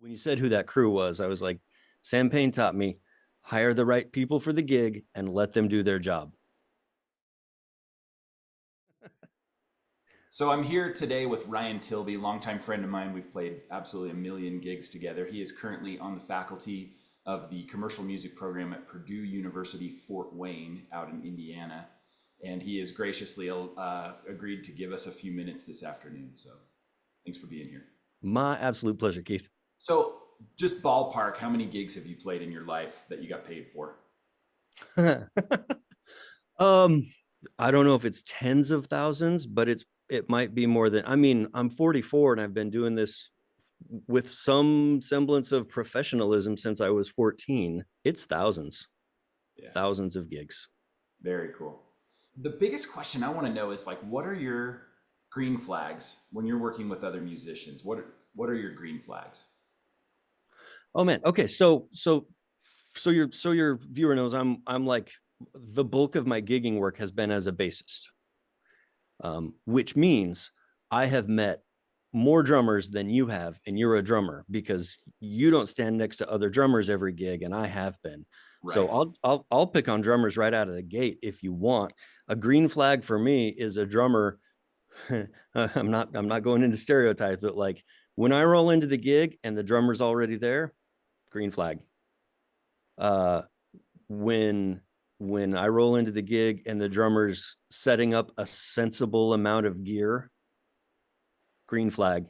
When you said who that crew was, I was like, Sam Payne taught me, hire the right people for the gig and let them do their job. So I'm here today with Ryan Tilby, longtime friend of mine. We've played absolutely a million gigs together. He is currently on the faculty of the commercial music program at Purdue University Fort Wayne out in Indiana. And he has graciously agreed to give us a few minutes this afternoon. So thanks for being here. My absolute pleasure, Keith. So just ballpark, how many gigs have you played in your life that you got paid for? um, I don't know if it's tens of thousands, but it might be more than, I mean, I'm 44 and I've been doing this with some semblance of professionalism since I was 14. It's thousands, Yeah, thousands of gigs. very cool. The biggest question I want to know is like, what are your green flags when you're working with other musicians? What are your green flags? Oh man. Okay. So your viewer knows I'm like the bulk of my gigging work has been as a bassist, which means I have met more drummers than you have, and you're a drummer because you don't stand next to other drummers every gig, and I have been. So Right. I'll pick on drummers right out of the gate if you want. A green flag for me is a drummer. I'm not going into stereotypes, but like when I roll into the gig and the drummer's already there, green flag. Uh, when when I roll into the gig and the drummer's setting up a sensible amount of gear, green flag.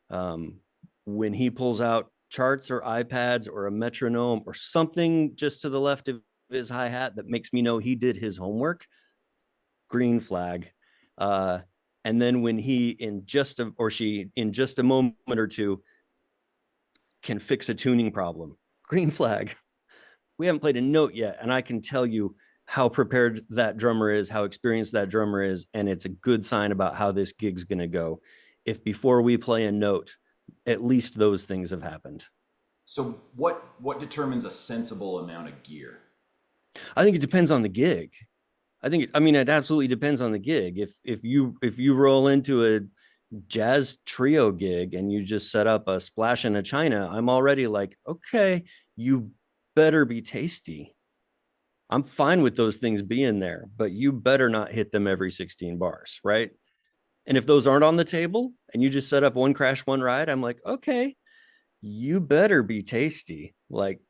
Um, when he pulls out charts or iPads or a metronome or something just to the left of his hi-hat that makes me know he did his homework, green flag. Uh, and then when he in just a or she in just a moment or two can fix a tuning problem, green flag. We haven't played a note yet, and I can tell you how prepared that drummer is, how experienced that drummer is, and it's a good sign about how this gig's going to go. If before we play a note, at least those things have happened. So what determines a sensible amount of gear? I think it depends on the gig. I mean, it absolutely depends on the gig. If you roll into a jazz trio gig and you just set up a splash in a china, I'm already like, okay, you better be tasty. I'm fine with those things being there, but you better not hit them every 16 bars, right? And if those aren't on the table and you just set up one crash, one ride, I'm like, okay, you better be tasty. Like,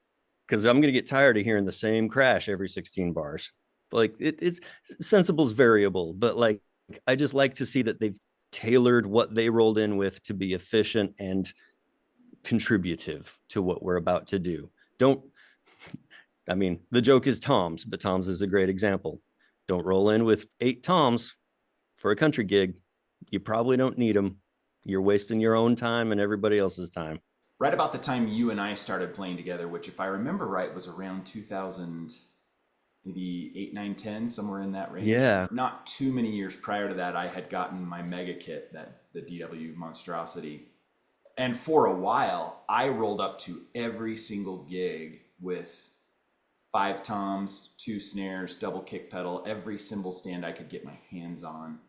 because I'm going to get tired of hearing the same crash every 16 bars. Like, it's sensible's variable, but like, I just like to see that they've tailored what they rolled in with to be efficient and contributive to what we're about to do. Don't I mean, the joke is toms, but toms is a great example. Don't roll in with 8 toms for a country gig. You probably don't need them. You're wasting your own time and everybody else's time. Right about the time you and I started playing together, which if I remember right was around 2000, maybe 8, 9, 10, somewhere in that range. Yeah. Not too many years prior to that, I had gotten my mega kit, that the DW monstrosity. And for a while, I rolled up to every single gig with 5 toms, 2 snares, double kick pedal, every cymbal stand I could get my hands on.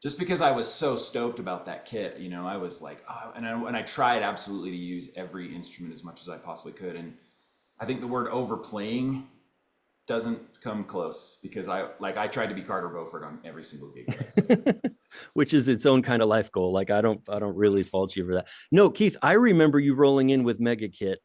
Just because I was so stoked about that kit, I was like, oh, and I tried absolutely to use every instrument as much as I possibly could. And I think the word overplaying doesn't come close because I tried to be Carter Beauford on every single gig that I played. Which is its own kind of life goal. Like I don't really fault you for that. No, Keith, I remember you rolling in with Mega Kit.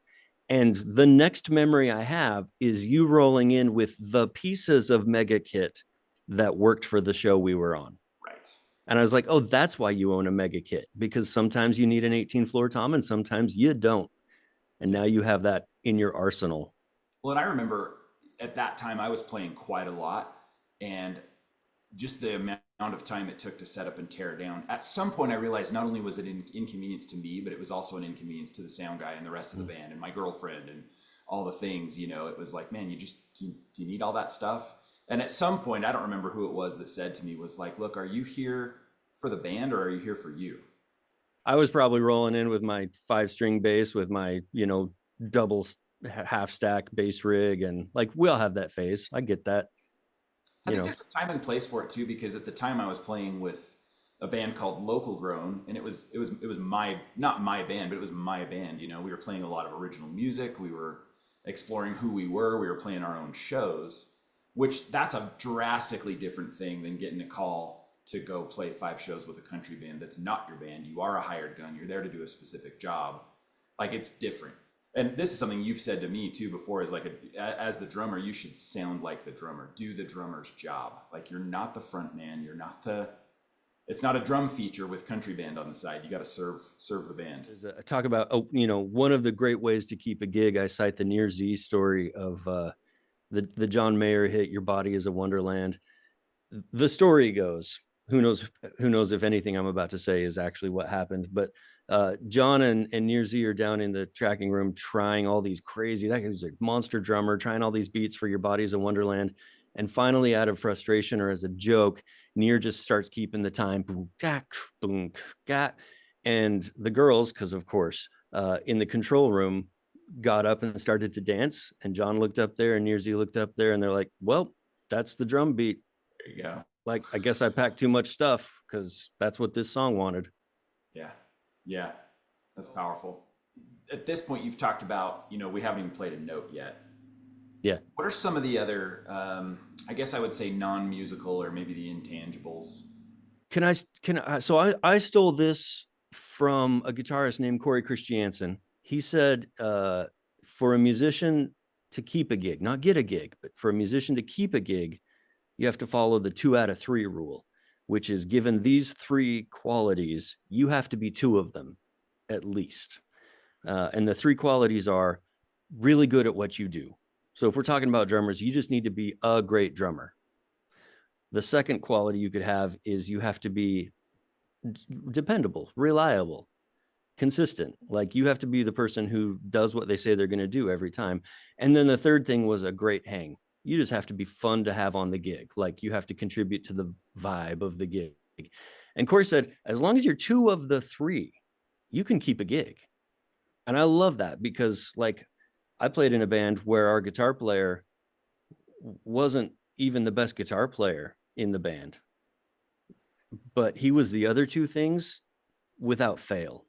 And the next memory I have is you rolling in with the pieces of Mega Kit that worked for the show we were on. Right. And I was like, oh, that's why you own a Mega Kit, because sometimes you need an 18 floor tom and sometimes you don't. And Yeah. now you have that in your arsenal. Well, and I remember at that time I was playing quite a lot, and just the amount of time it took to set up and tear down. At some point, I realized not only was it an inconvenience to me, but it was also an inconvenience to the sound guy and the rest of the band and my girlfriend and all the things. It was like, man, do you need all that stuff? And at some point, I don't remember who it was that said to me, was like, look, are you here for the band or are you here for you? I was probably rolling in with my 5 string bass with my, double half stack bass rig. And like, we all have that phase. I get that, I you think know. there's a time and place for it too, because at the time I was playing with a band called Local Grown, and it was my, not my band, but it was my band. You know, we were playing a lot of original music. We were exploring who we were. We were playing our own shows, which that's a drastically different thing than getting a call to go play 5 shows with a country band that's not your band. You are a hired gun. You're there to do a specific job. Like, it's different. And this is something you've said to me too before, is like, as the drummer, you should sound like the drummer. Do the drummer's job. Like, you're not the front man. You're not the, it's not a drum feature with country band on the side. You got to serve the band. Talk about, oh, you know, one of the great ways to keep a gig. I cite the Nir Z story of the John Mayer hit "Your Body Is a Wonderland." The story goes, who knows if anything I'm about to say is actually what happened, but John and Nir Z are down in the tracking room trying all these crazy, that was a monster drummer, trying all these beats for "Your Body Is a Wonderland." And finally, out of frustration or as a joke, Nir just starts keeping the time. Boom, gak, boom, gak. And the girls, because of course, in the control room, got up and started to dance. And John looked up there and Nir Z looked up there, and they're like, well, that's the drum beat. There you go. Like, I guess I packed too much stuff because that's what this song wanted. Yeah. Yeah. That's powerful. At this point, you've talked about, you know, we haven't even played a note yet. Yeah. What are some of the other, I guess I would say non-musical, or maybe the intangibles? So I stole this from a guitarist named Corey Christiansen. He said, for a musician to keep a gig, not get a gig, but for a musician to keep a gig, you have to follow the 2 out of 3 rule, which is, given these 3 qualities, you have to be 2 of them at least. And the 3 qualities are really good at what you do. So if we're talking about drummers, you just need to be a great drummer. The second quality you could have is you have to be dependable, reliable, consistent. Like, you have to be the person who does what they say they're going to do every time. And then the third thing was a great hang. You just have to be fun to have on the gig. Like, you have to contribute to the vibe of the gig. And Corey said, as long as you're 2 of the 3, you can keep a gig. And I love that, because like, I played in a band where our guitar player wasn't even the best guitar player in the band, but he was the other 2 things without fail.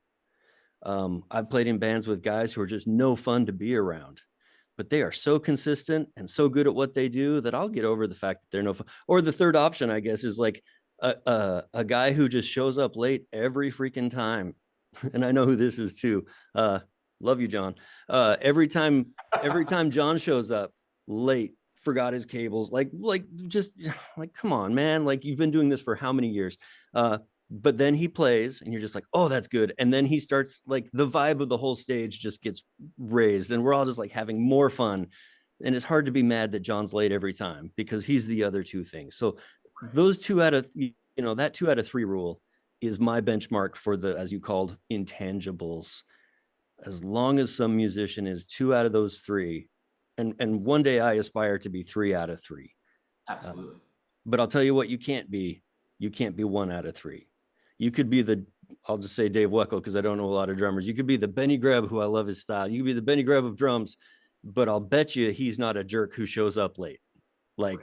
I've played in bands with guys who are just no fun to be around, but they are so consistent and so good at what they do that I'll get over the fact that they're no fun. Or the third option, I guess, is like a guy who just shows up late every freaking time. And I know who this is too. Love you, John. Every time John shows up late, forgot his cables, just like, come on, man. Like, you've been doing this for how many years? But then he plays and you're just like, oh, that's good. And then he starts, like, the vibe of the whole stage just gets raised and we're all just like having more fun. And it's hard to be mad that John's late every time, because he's the other 2 things. So those 2 out of, that 2 out of 3 rule is my benchmark for the, as you called, intangibles. As long as some musician is 2 out of those 3, and one day I aspire to be 3 out of 3. Absolutely. But I'll tell you what, you can't be 1 out of 3. You could be I'll just say Dave Weckl, because I don't know a lot of drummers. You could be the Benny Greb, who I love his style. You could be the Benny Greb of drums, but I'll bet you he's not a jerk who shows up late. Like,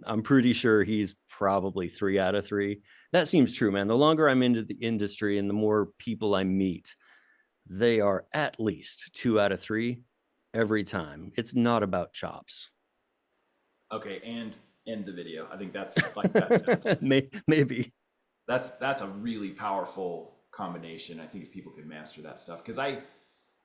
I'm pretty sure he's probably 3 out of 3. That seems true, man. The longer I'm into the industry and the more people I meet, they are at least 2 out of 3 every time. It's not about chops. Okay, and end the video. I think that's like that's maybe. That's a really powerful combination. I think if people could master that stuff, because I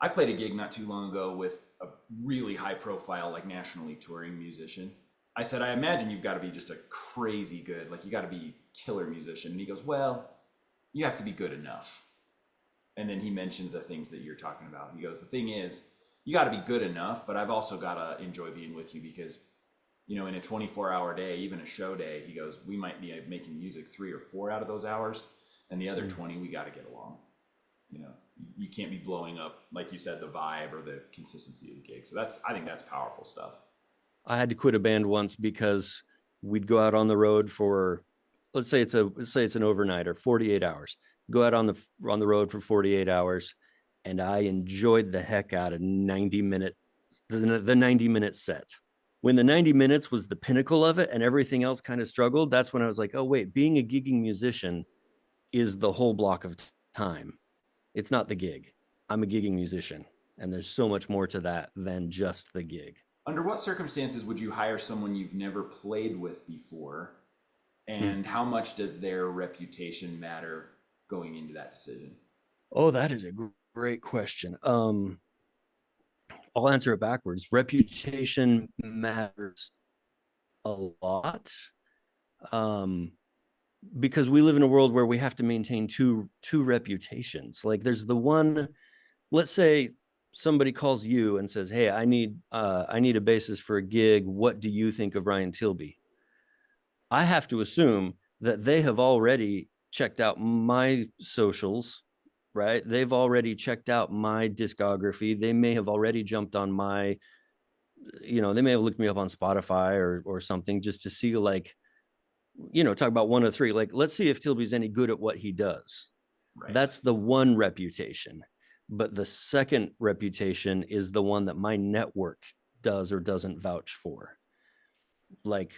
played a gig not too long ago with a really high profile, like, nationally touring musician. I said, I imagine you've got to be just a crazy good, like, you got to be killer musician. And he goes, well, you have to be good enough. And then he mentioned the things that you're talking about. He goes, the thing is, you got to be good enough, but I've also got to enjoy being with you, because, in a 24-hour day, even a show day, he goes, we might be making music 3 or 4 out of those hours, and the other 20, we got to get along. You can't be blowing up, like you said, the vibe or the consistency of the gig. So I think that's powerful stuff. I had to quit a band once because we'd go out on the road for, let's say it's an overnighter, 48 hours. Go out on the road for 48 hours, and I enjoyed the heck out of the 90-minute set. When the 90 minutes was the pinnacle of it and everything else kind of struggled, that's when I was like, oh wait, being a gigging musician is the whole block of time. It's not the gig. I'm a gigging musician, and there's so much more to that than just the gig. Under what circumstances would you hire someone you've never played with before? Hmm. And how much does their reputation matter going into that decision? Oh, that is a great question. I'll answer it backwards. Reputation matters a lot. Um, because we live in a world where we have to maintain two reputations. Like there's the one, let's say somebody calls you and says, "Hey, I need a bassist for a gig. What do you think of Ryan Tilby?" I have to assume that they have already checked out my socials, right? They've already checked out my discography. They may have already jumped on my, they may have looked me up on Spotify or something just to see, like, talk about one of three. Like, let's see if Tilby's any good at what he does. Right. That's the one reputation. But the second reputation is the one that my network does or doesn't vouch for. Like,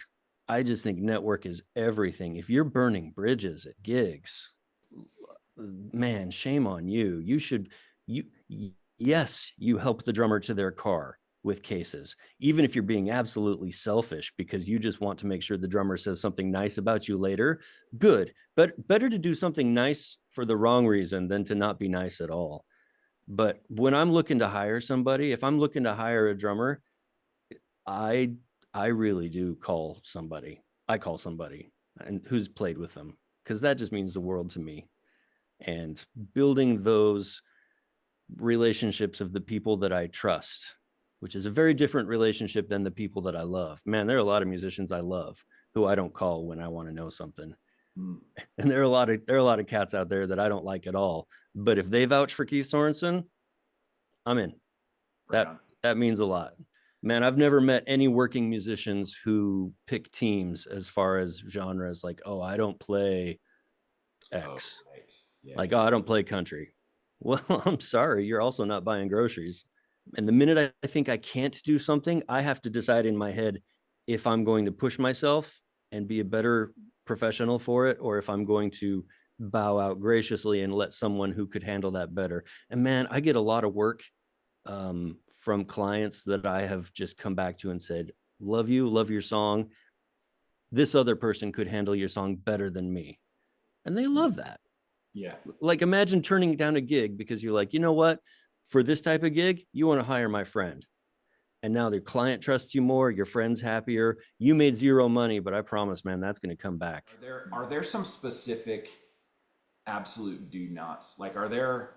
I just think network is everything. If you're burning bridges at gigs, man, shame on you. You, yes, you help the drummer to their car with cases, even if you're being absolutely selfish because you just want to make sure the drummer says something nice about you later. Good, but better to do something nice for the wrong reason than to not be nice at all. But when I'm looking to hire somebody, if I'm looking to hire a drummer, I I really do call somebody. I call somebody and who's played with them because that just means the world to me. And building those relationships of the people that I trust, which is a very different relationship than the people that I love. Man, there are a lot of musicians I love who I don't call when I want to know something. Mm, And there are a lot of cats out there that I don't like at all. But if they vouch for Keith Sorensen, I'm in. right That on. that means a lot. Man, I've never met any working musicians who pick teams as far as genres, like, oh, I don't play Oh, X. right. Yeah, Like, yeah. oh, I don't play country. Well, I'm sorry, you're also not buying groceries. And the minute I think I can't do something, I have to decide in my head if I'm going to push myself and be a better professional for it, or if I'm going to bow out graciously and let someone who could handle that better. And man, I get a lot of work from clients that I have just come back to and said, love you, love your song. This other person could handle your song better than me. And they love that. Yeah. Like, imagine turning down a gig because you're like, you know what? For this type of gig, you want to hire my friend. And now their client trusts you more, your friend's happier. You made zero money, but I promise, man, that's going to come back. Are there some specific absolute do nots? Like, are there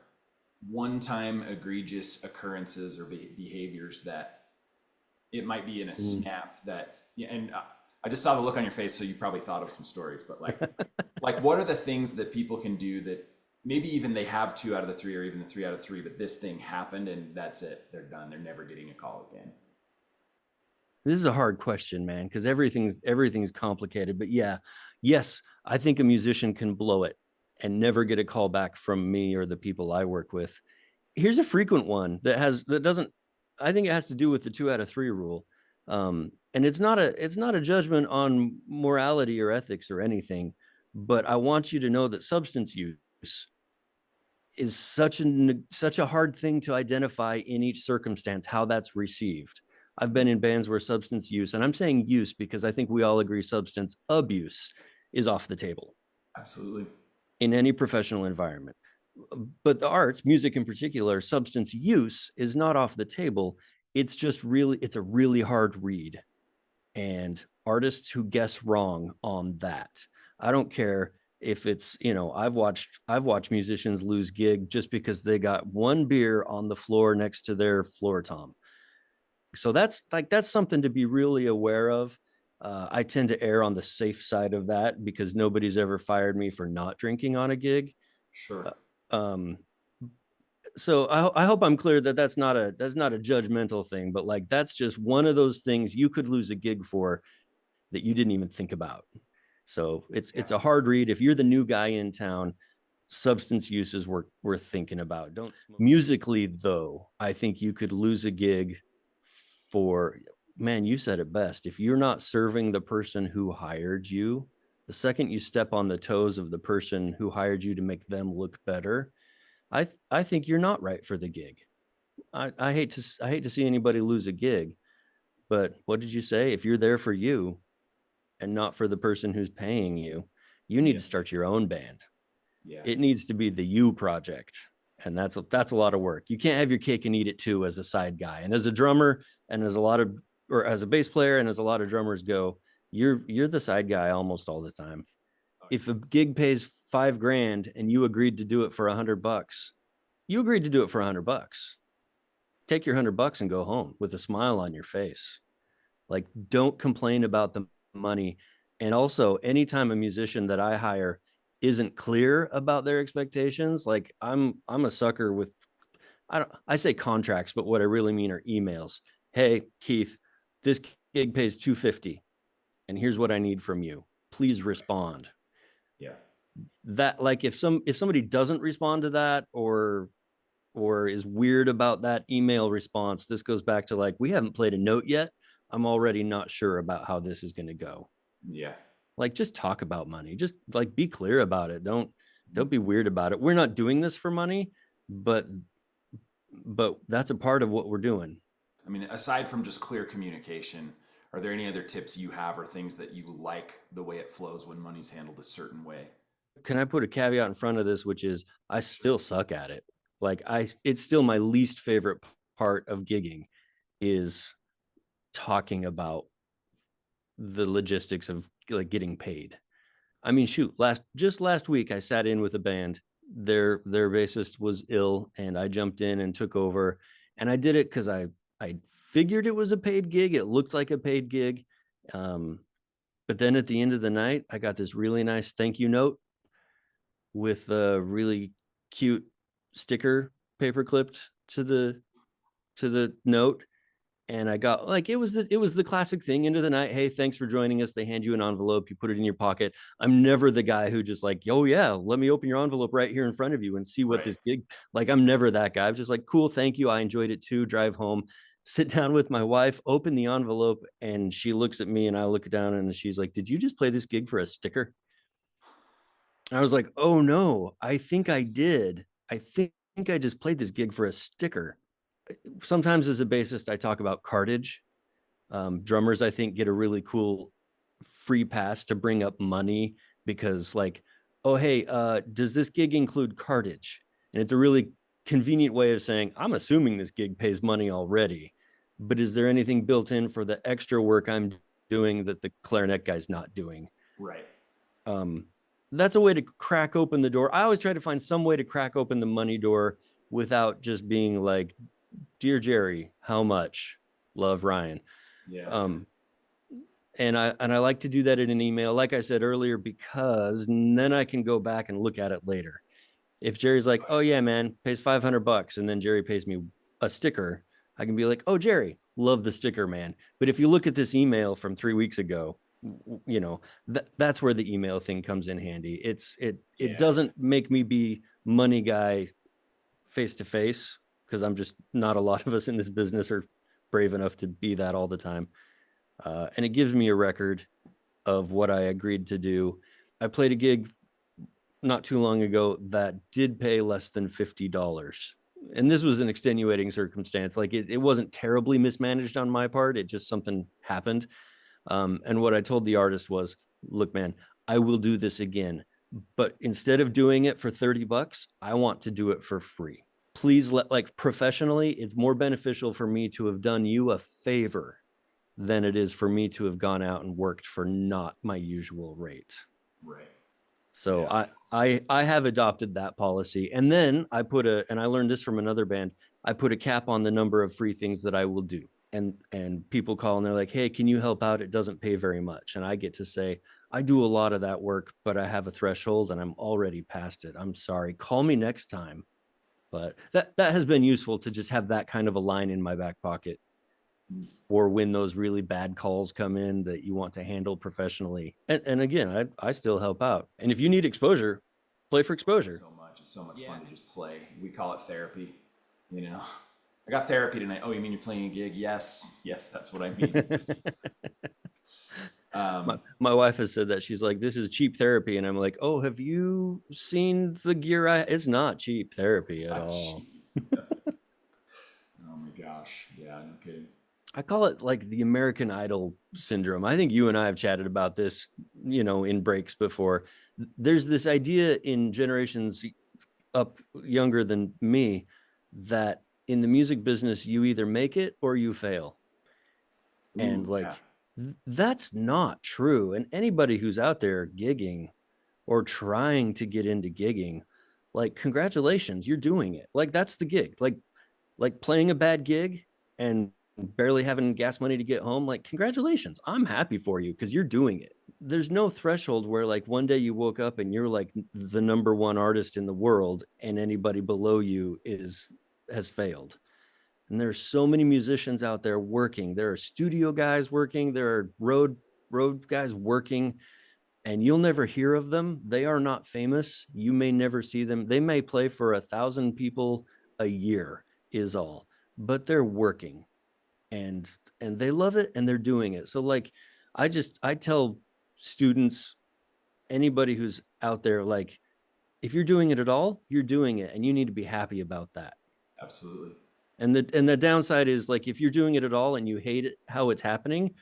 one-time egregious occurrences or behaviors that it might be in a Mm. snap that, yeah, and I just saw the look on your face, so you probably thought of some stories, but like what are the things that people can do that maybe even they have two out of the three or even the three out of three, but this thing happened and that's it. They're done. They're never getting a call again. This is a hard question, man, because everything's complicated. But yeah, yes, I think a musician can blow it and never get a call back from me or the people I work with. Here's a frequent one that doesn't. I think it has to do with the 2 out of 3 rule. And it's not a judgment on morality or ethics or anything, but I want you to know that substance use is such a hard thing to identify in each circumstance how that's received. I've been in bands where substance use, and I'm saying use because I think we all agree substance abuse is off the table Absolutely. in any professional environment. But the arts, music in particular, substance use is not off the table. It's a really hard read. And artists who guess wrong on that, I don't care if it's, I've watched musicians lose gig just because they got one beer on the floor next to their floor tom. So that's something to be really aware of. I tend to err on the safe side of that because nobody's ever fired me for not drinking on a gig. Sure. Um, so I hope I'm clear that that's not a judgmental thing, but like that's just one of those things you could lose a gig for that you didn't even think about. So it's Yeah. a hard read. If you're the new guy in town, substance use is worth thinking about. Don't smoke. Musically, though, I think you could lose a gig for, man, you said it best. If you're not serving the person who hired you, The second you step on the toes of the person who hired you to make them look better, I think you're not right for the gig. I hate to see anybody lose a gig, but what did you say? If you're there for you and not for the person who's paying you, you need Yeah. to start your own band. Yeah. It needs to be the you project. And that's a lot of work. You can't have your cake and eat it too as a side guy. And as a drummer, and as a lot of, or as a bass player, and as a lot of drummers go, you're the side guy almost all the time. If a gig pays $5,000 and you agreed to do it for $100, you agreed to do it for $100. Take your $100 and go home with a smile on your face. Like, don't complain about the money. And also, anytime a musician that I hire isn't clear about their expectations, like I'm a sucker with, I say contracts, but what I really mean are emails. Hey, Keith, this gig pays $250 and here's what I need from you. Please respond. Yeah. That, like, if somebody doesn't respond to that, or is weird about that email response, this goes back to, like, we haven't played a note yet. I'm already not sure about how this is going to go. Yeah. Like, just talk about money. Just, like, be clear about it. Don't be weird about it. We're not doing this for money, but that's a part of what we're doing. I mean, aside from just clear communication, are there any other tips you have or things that you like the way it flows when money's handled a certain way? Can I put a caveat in front of this, which is I still suck at it. Like, it's still my least favorite part of gigging is talking about the logistics of, like, getting paid. I mean, shoot, last week I sat in with a band. Their bassist was ill and I jumped in and took over, and I did it because I figured it was a paid gig. It looked like a paid gig. But then at the end of the night, I got this really nice thank you note with a really cute sticker paper clipped to the note. And I got, like, it was the classic thing, into the night, hey, thanks for joining us. They hand you an envelope, you put it in your pocket. I'm never the guy who just, like, oh yeah, let me open your envelope right here in front of you and see what Right. this gig, like, I'm never that guy. I'm just like, cool, thank you, I enjoyed it too. Drive home, sit down with my wife, open the envelope, and she looks at me and I look down and she's like, did you just play this gig for a sticker? I was like, oh no, I think I did. I think I just played this gig for a sticker. Sometimes as a bassist, I talk about cartage. Drummers, I think, get a really cool free pass to bring up money because, like, oh, hey, does this gig include cartage? And it's a really convenient way of saying, I'm assuming this gig pays money already, but is there anything built in for the extra work I'm doing that the clarinet guy's not doing? Right. Um, that's a way to crack open the door. I always try to find some way to crack open the money door without just being like, dear Jerry, how much? Love, Ryan. Yeah. And I like to do that in an email, like I said earlier, because then I can go back and look at it later. If Jerry's like, oh yeah, man, pays $500, and then Jerry pays me a sticker, I can be like, oh, Jerry, love the sticker, man. But if you look at this email from 3 weeks ago, that's where the email thing comes in handy. It Yeah. doesn't make me be money guy face to face, because I'm just not, a lot of us in this business are brave enough to be that all the time. And it gives me a record of what I agreed to do. I played a gig not too long ago that did pay less than $50. And this was an extenuating circumstance. Like, it wasn't terribly mismanaged on my part. It just, something happened. And what I told the artist was, look, man, I will do this again, but instead of doing it for $30, I want to do it for free. Please like, professionally, it's more beneficial for me to have done you a favor than it is for me to have gone out and worked for not my usual rate. Right. So Yeah. I have adopted that policy. And then and I learned this from another band, I put a cap on the number of free things that I will do. And people call and they're like, hey, can you help out? It doesn't pay very much. And I get to say, I do a lot of that work, but I have a threshold and I'm already past it. I'm sorry. Call me next time. But that has been useful to just have that kind of a line in my back pocket, or when those really bad calls come in that you want to handle professionally. And again, I still help out. And if you need exposure, play for exposure. So much. It's so much fun to just play. We call it therapy. You know, I got therapy tonight. Oh, you mean you're playing a gig? Yes. Yes, that's what I mean. My wife has said that. She's like, this is cheap therapy. And I'm like, oh, have you seen the gear? It's not cheap therapy at Not all. cheap. Oh my gosh. Yeah, no kidding. I call it like the American Idol syndrome. I think you and I have chatted about this, in breaks before. There's this idea in generations up younger than me that in the music business, you either make it or you fail. And Ooh, yeah. like, that's not true. And anybody who's out there gigging or trying to get into gigging, like, congratulations, you're doing it. Like, that's the gig. Like playing a bad gig and barely having gas money to get home, like, congratulations, I'm happy for you because you're doing it. There's no threshold where like one day you woke up and you're like the number one artist in the world and anybody below you has failed. And there's so many musicians out there working. There are studio guys working, there are road guys working, and you'll never hear of them. They are not famous. You may never see them. They may play for 1,000 people a year is all, but they're working and they love it and they're doing it. So like, I tell students, anybody who's out there, like, if you're doing it at all, you're doing it and you need to be happy about that. Absolutely. And the downside is, like, if you're doing it at all and you hate it how it's happening,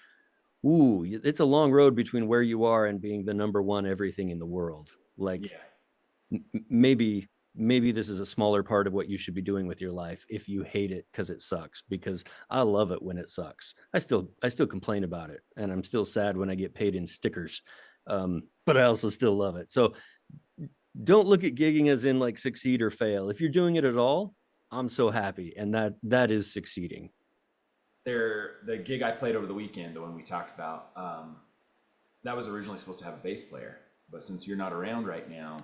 ooh, it's a long road between where you are and being the number one everything in the world. Like, Yeah. maybe this is a smaller part of what you should be doing with your life if you hate it because it sucks. Because I love it when it sucks. I still complain about it, and I'm still sad when I get paid in stickers. But I also still love it. So don't look at gigging as in like succeed or fail. If you're doing it at all, I'm so happy, and that is succeeding. The gig I played over the weekend, the one we talked about, that was originally supposed to have a bass player, but since you're not around right now,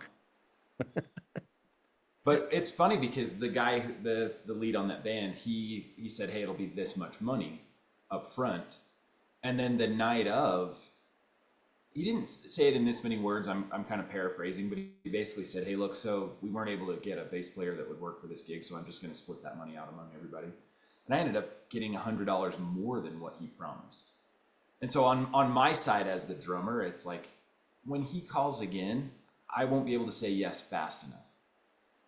but it's funny because the guy, the lead on that band, he said, "Hey, it'll be this much money up front," and then the night of, he didn't say it in this many words. I'm kind of paraphrasing, but he basically said, "Hey, look, so we weren't able to get a bass player that would work for this gig, so I'm just going to split that money out among everybody." And I ended up getting $100 more than what he promised. And so on my side as the drummer, it's like when he calls again, I won't be able to say yes fast enough.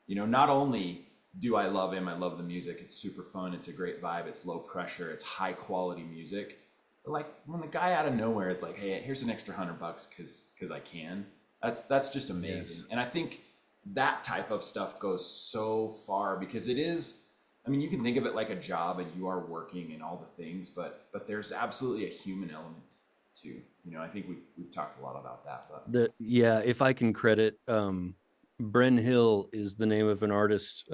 Not only do I love him, I love the music, it's super fun, it's a great vibe, it's low pressure, it's high quality music. But like when the guy out of nowhere, it's like, "Hey, here's an extra $100 because I can." That's just amazing. Yes. And I think that type of stuff goes so far because it is. I mean, you can think of it like a job, and you are working and all the things, but there's absolutely a human element too. I think we've talked a lot about that. But Yeah, if I can credit, Bren Hill is the name of an artist,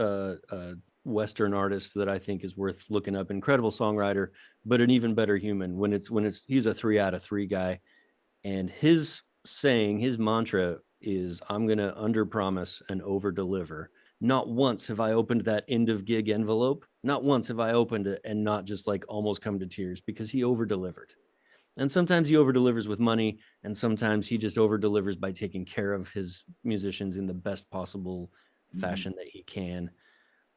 Western artist that I think is worth looking up. Incredible songwriter, but an even better human. When it's he's a 3 out of 3 guy, and his mantra is, "I'm gonna under promise and over deliver." Not once have I opened that end of gig envelope. Not once have I opened it and not just like almost come to tears, because he over delivered. And sometimes he over delivers with money, and sometimes he just over delivers by taking care of his musicians in the best possible mm-hmm. fashion that he can.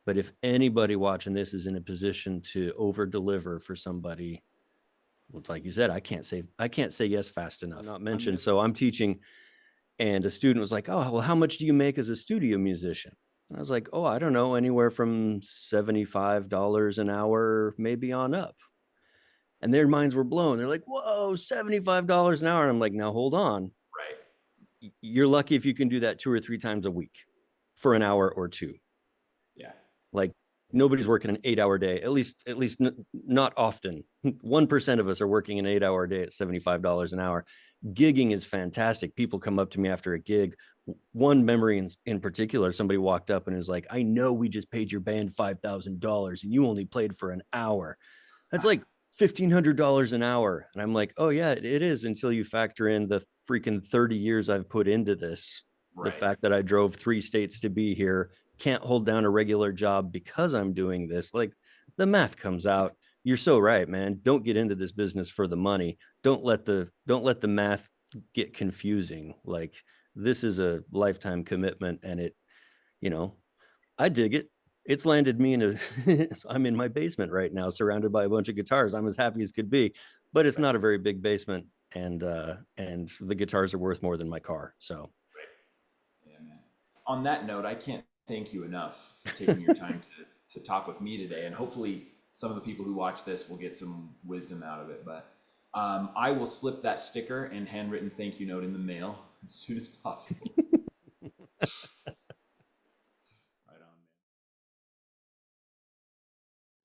But if anybody watching this is in a position to over deliver for somebody, well, it's like you said, I can't say yes fast enough. Not mentioned. So I'm teaching, and a student was like, "Oh, well, how much do you make as a studio musician?" And I was like, "Oh, I don't know, anywhere from $75 an hour, maybe on up." And their minds were blown. They're like, "Whoa, $75 an hour." And I'm like, "Now hold on. Right. You're lucky if you can do that 2 or 3 times a week for an hour or two. Yeah. Like, nobody's working an 8-hour day, at least not often. 1% of us are working an 8-hour day at $75 an hour. Gigging is fantastic. People come up to me after a gig. One memory in particular, somebody walked up and was like, "I know we just paid your band $5,000 and you only played for an hour. That's like $1,500 an hour." And I'm like, "Oh yeah, it is, until you factor in the freaking 30 years I've put into this. The Right. fact that I drove 3 states to be here, can't hold down a regular job because I'm doing this." Like, the math comes out. You're so right, man. Don't get into this business for the money. Don't let the math get confusing. Like, this is a lifetime commitment, and you know, I dig it. It's landed me in a I'm in my basement right now, surrounded by a bunch of guitars. I'm as happy as could be, but it's Right. not a very big basement. and the guitars are worth more than my car. So Yeah, man. On that note, I can't thank you enough for taking your time to talk with me today. And hopefully, some of the people who watch this will get some wisdom out of it. But I will slip that sticker and handwritten thank you note in the mail as soon as possible. Right on, man.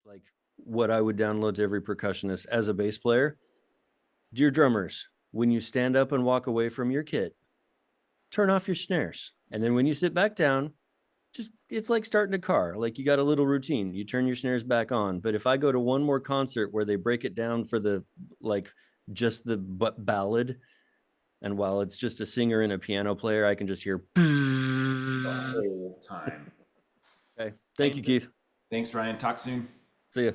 like what I would download to every percussionist as a bass player: dear drummers, when you stand up and walk away from your kit, turn off your snares. And then when you sit back down, just it's like starting a car. Like you got a little routine. You turn your snares back on. But if I go to one more concert where they break it down for the like just the ballad, and while it's just a singer and a piano player, I can just hear. The whole time. Okay. Thank you, Keith. Thanks, Ryan. Talk soon. See you.